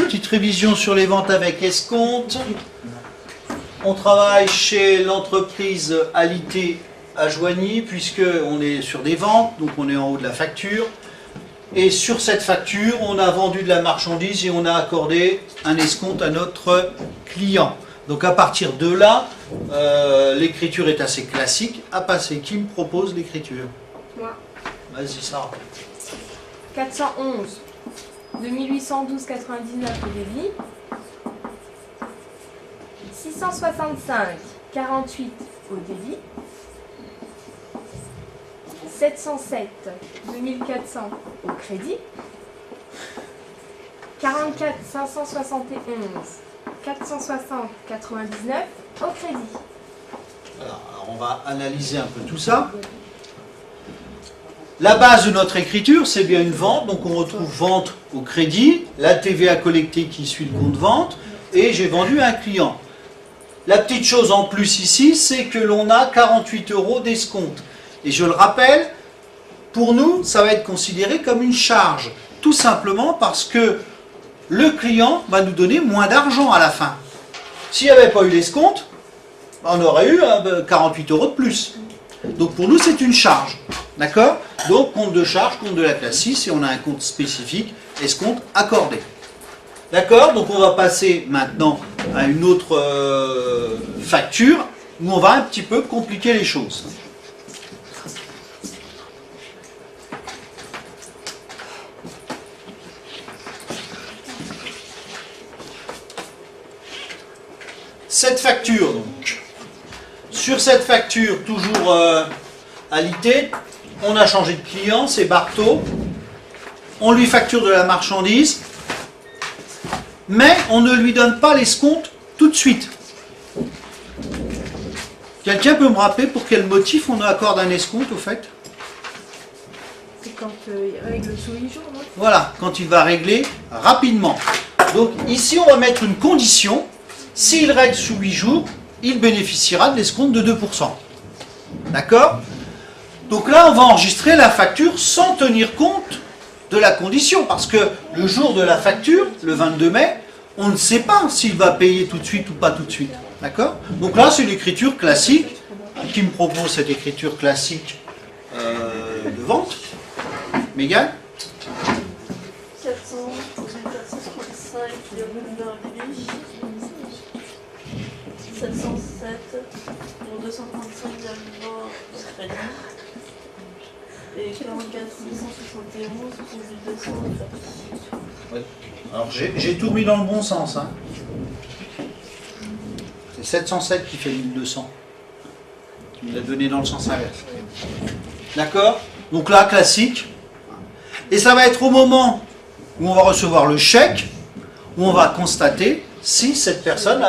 petite révision sur les ventes avec escompte. On travaille chez l'entreprise Alité à Joigny, puisqu'on est sur des ventes, donc on est en haut de la facture. Et sur cette facture, on a vendu de la marchandise et on a accordé un escompte à notre client. Donc à partir de là, l'écriture est assez classique à passer. Qui me propose l'écriture? Moi. Vas-y, Sarah. 411, 2812,99 au débit. 665, 48 au débit. 707, 2400 au crédit. 44, 571, 460, 99 au crédit. Alors, on va analyser un peu tout ça. La base de notre écriture, c'est bien une vente, donc on retrouve vente au crédit, la TVA collectée qui suit le compte vente, et j'ai vendu à un client. La petite chose en plus ici, c'est que l'on a 48 € d'escompte. Et je le rappelle, pour nous, ça va être considéré comme une charge, tout simplement parce que le client va nous donner moins d'argent à la fin. S'il n'y avait pas eu l'escompte, on aurait eu 48 € de plus. Donc pour nous, c'est une charge. D'accord? Donc compte de charge, compte de la classe 6, et on a un compte spécifique, escompte accordé. D'accord? Donc on va passer maintenant à une autre facture, où on va un petit peu compliquer les choses. Cette facture, donc. Sur cette facture, toujours alité, on a changé de client, c'est Barthaud. On lui facture de la marchandise, mais on ne lui donne pas l'escompte tout de suite. Quelqu'un peut me rappeler pour quel motif on accorde un escompte, au fait? C'est quand il règle sous 8 jours, non? Voilà, quand il va régler rapidement. Donc ici, on va mettre une condition. S'il règle sous 8 jours, il bénéficiera de l'escompte de 2%. D'accord? Donc là, on va enregistrer la facture sans tenir compte de la condition, parce que le jour de la facture, le 22 mai, on ne sait pas s'il va payer tout de suite ou pas tout de suite. D'accord? Donc là, c'est l'écriture classique. Qui me propose cette écriture classique de vente? Mégane? 400, 435, 707 pour 235 crédit et 44 671 pour 200. Oui. Alors j'ai tout mis dans le bon sens. Hein. C'est 707 qui fait 1200. Tu me l'as donné dans le sens inverse. D'accord? Donc là, classique. Et ça va être au moment où on va recevoir le chèque, où on va constater si cette personne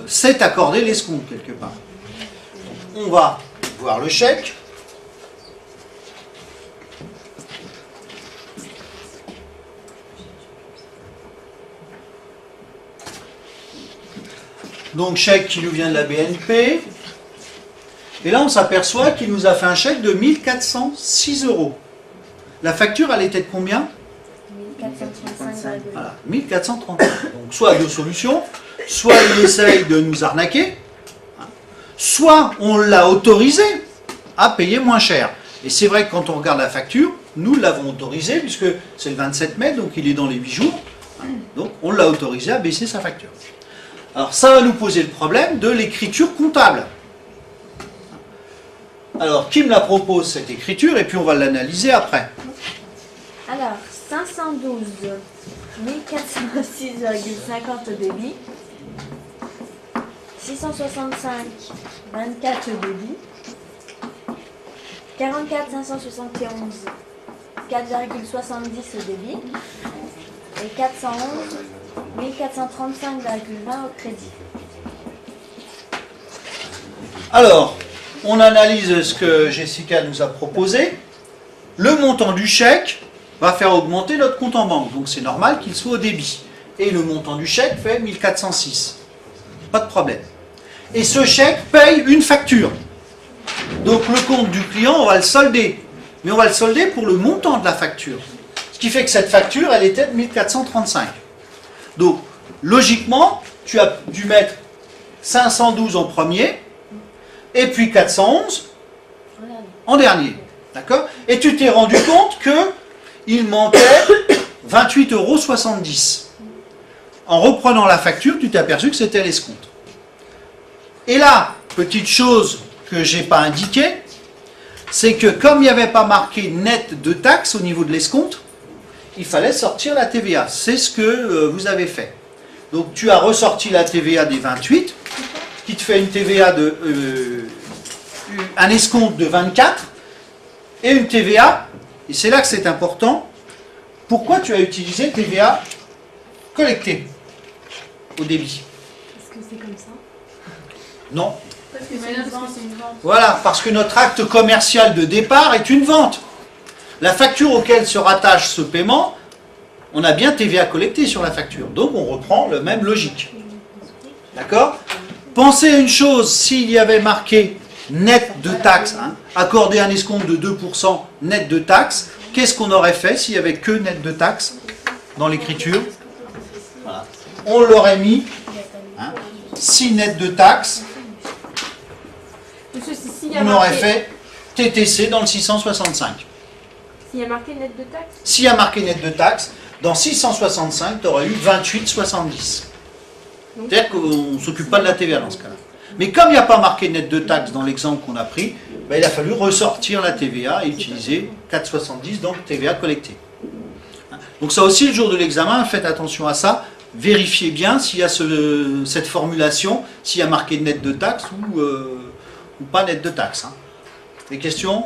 s'est accordé l'escompte quelque part. On va voir le chèque. Donc chèque qui nous vient de la BNP. Et là on s'aperçoit qu'il nous a fait un chèque de 1406 €. La facture elle était de combien? 1435. Voilà, 1435. Donc soit deux solutions, soit il essaye de nous arnaquer, soit on l'a autorisé à payer moins cher. Et c'est vrai que quand on regarde la facture, nous l'avons autorisé, puisque c'est le 27 mai, donc il est dans les 8 jours. Donc on l'a autorisé à baisser sa facture. Alors ça va nous poser le problème de l'écriture comptable. Alors qui me la propose cette écriture, et puis on va l'analyser après. Alors, 512, 1406,50 au débit. 665, 24 au débit. 44 571, 4,70 au débit. Et 411, 1435,20 au crédit. Alors, on analyse ce que Jessica nous a proposé. Le montant du chèque va faire augmenter notre compte en banque. Donc c'est normal qu'il soit au débit. Et le montant du chèque fait 1406. Pas de problème. Et ce chèque paye une facture. Donc le compte du client, on va le solder. Mais on va le solder pour le montant de la facture. Ce qui fait que cette facture, elle était de 1435. Donc, logiquement, tu as dû mettre 512 en premier, et puis 411 en dernier. D'accord? Et tu t'es rendu compte qu'il manquait 28,70 €. En reprenant la facture, tu t'es aperçu que c'était l'escompte. Et là, petite chose que je n'ai pas indiquée, c'est que comme il n'y avait pas marqué net de taxes au niveau de l'escompte, il fallait sortir la TVA. C'est ce que vous avez fait. Donc tu as ressorti la TVA des 28, ce qui te fait une TVA un escompte de 24, et une TVA, et c'est là que c'est important, pourquoi tu as utilisé TVA collectée au débit? Est-ce que c'est comme ça? Non. Parce que Mais c'est là, une parce vente. que c'est une vente. Voilà, parce que notre acte commercial de départ est une vente. La facture auquel se rattache ce paiement, on a bien TVA collectée sur la facture. Donc on reprend la même logique. D'accord? Pensez à une chose, s'il y avait marqué net de taxes, accordé un escompte de 2% net de taxes, qu'est-ce qu'on aurait fait s'il n'y avait que net de taxes dans l'écriture? Voilà. On l'aurait mis, 6 net de taxes, Monsieur, s'il y a on aurait marqué- fait TTC dans le 665. S'il y a marqué net de taxe, S'il y a marqué net de taxes, dans 665, tu aurais eu 28,70. C'est-à-dire qu'on ne s'occupe pas de la TVA dans ce cas-là. Mais comme il n'y a pas marqué net de taxes dans l'exemple qu'on a pris, ben, il a fallu ressortir la TVA et utiliser 4,70, donc TVA collectée. Donc ça aussi, le jour de l'examen, faites attention à ça. Vérifiez bien s'il y a cette formulation, s'il y a marqué net de taxes ou pas net de taxes. Des questions?